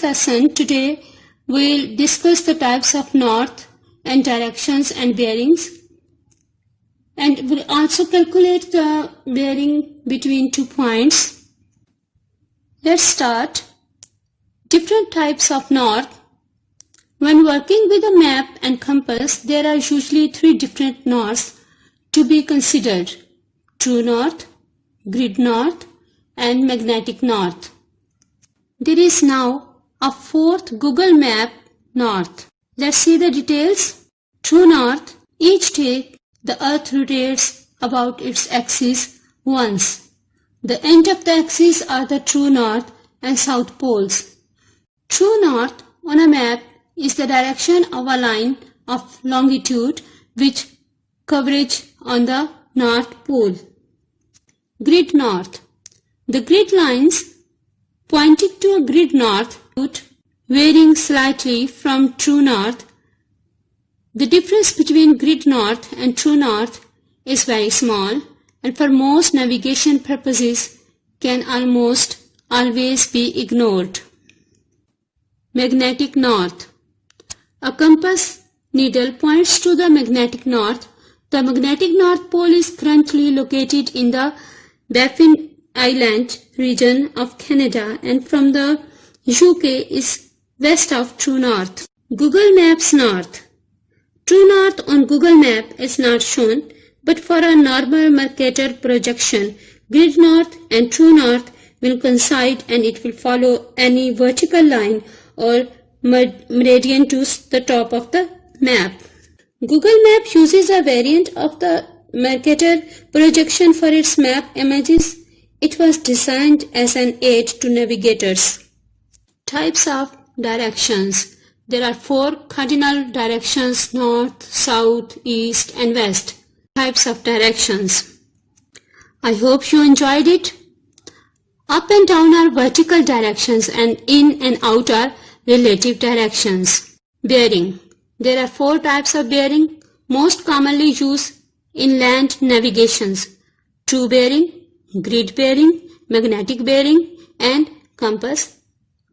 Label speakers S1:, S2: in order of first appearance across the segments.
S1: this lesson, today we'll discuss the types of north and directions and bearings, and we'll also calculate the bearing between 2 points. Let's start. Different types of north. When working with a map and compass, there are usually 3 different norths to be considered: true north, grid north, and magnetic north. There is now a 4th Google map north. Let's see the details. True north: each day the earth rotates about its axis once. The end of the axis are the true north and south poles. True north on a map is the direction of a line of longitude which coverage on the north pole. Grid north: the grid lines pointing to a grid north varying slightly from true north. The difference between grid north and true north is very small, and for most navigation purposes can almost always be ignored. Magnetic north: a compass needle points to the magnetic north. The magnetic north pole is currently located in the Baffin Island region of Canada, and from the UK is west of true north. Google Maps north: true north on Google Map is not shown, but for a normal Mercator projection, grid north and true north will coincide and it will follow any vertical line or meridian to the top of the map. Google Map uses a variant of the Mercator projection for its map images. It was designed as an aid to navigators. Types of directions. There are 4 cardinal directions: north, south, east, and west. Types of directions. I hope you enjoyed it. Up and down are vertical directions, and in and out are relative directions. Bearing. There are 4 types of bearing, most commonly used in land navigations: true bearing, grid bearing, magnetic bearing, and compass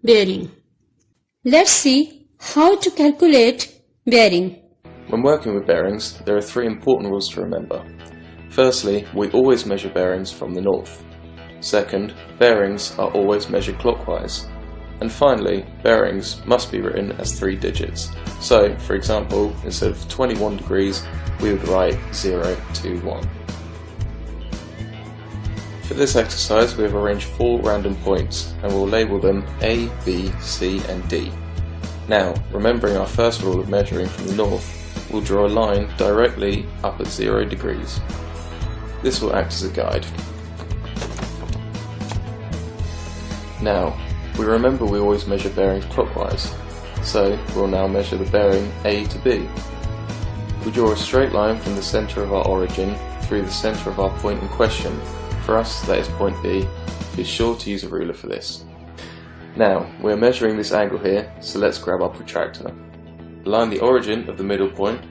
S1: bearing. Let's see how to calculate bearing.
S2: When working with bearings, there are 3 important rules to remember. Firstly, we always measure bearings from the north. Second, bearings are always measured clockwise. And finally, bearings must be written as 3 digits. So, for example, instead of 21 degrees, we would write 021. For this exercise, we have arranged 4 random points, and we'll label them A, B, C, and D. Now, remembering our first rule of measuring from the north, we'll draw a line directly up at 0 degrees. This will act as a guide. Now, we remember we always measure bearings clockwise, so we'll now measure the bearing A to B. We draw a straight line from the centre of our origin through the centre of our point in question. For us, that is point B. Be sure to use a ruler for this. Now, we're measuring this angle here, so let's grab our protractor. Align the origin of the middle point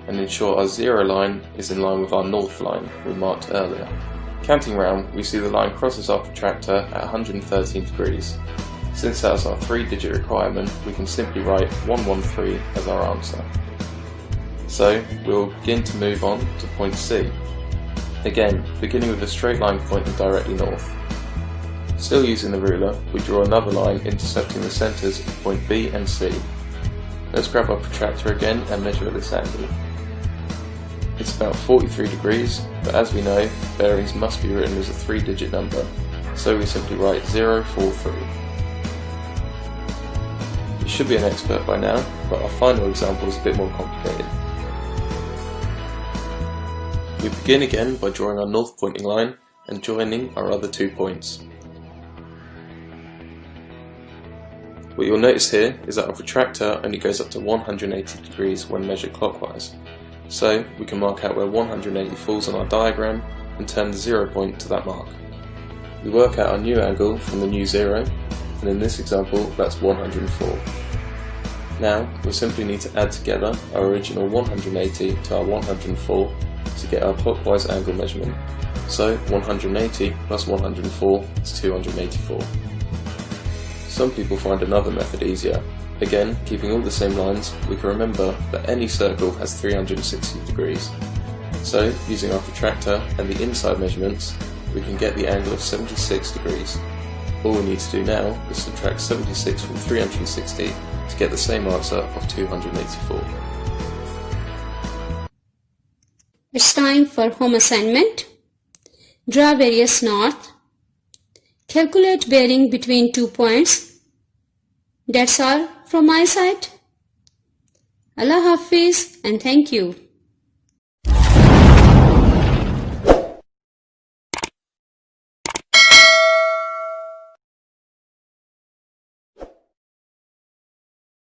S2: and ensure our 0 line is in line with our north line we marked earlier. Counting round, we see the line crosses our protractor at 113 degrees. Since that is our 3-digit requirement, we can simply write 113 as our answer. So, we'll begin to move on to point C. Again, beginning with a straight line pointing directly north. Still using the ruler, we draw another line intercepting the centres of point B and C. Let's grab our protractor again and measure this angle. It's about 43 degrees, but as we know, bearings must be written as a 3-digit number, so we simply write 043. You should be an expert by now, but our final example is a bit more complicated. We begin again by drawing our north pointing line and joining our other 2 points. What you'll notice here is that our protractor only goes up to 180 degrees when measured clockwise, so we can mark out where 180 falls on our diagram and turn the 0 point to that mark. We work out our new angle from the new 0, and in this example that's 104. Now we simply need to add together our original 180 to our 104 to get our clockwise angle measurement. So 180 plus 104 is 284. Some people find another method easier. Again, keeping all the same lines, we can remember that any circle has 360 degrees. So, using our protractor and the inside measurements, we can get the angle of 76 degrees. All we need to do now is subtract 76 from 360 to get the same answer of 284.
S1: It's time for home assignment. Draw various north. Calculate bearing between 2 points. That's all from my side. Allah Hafiz and thank you.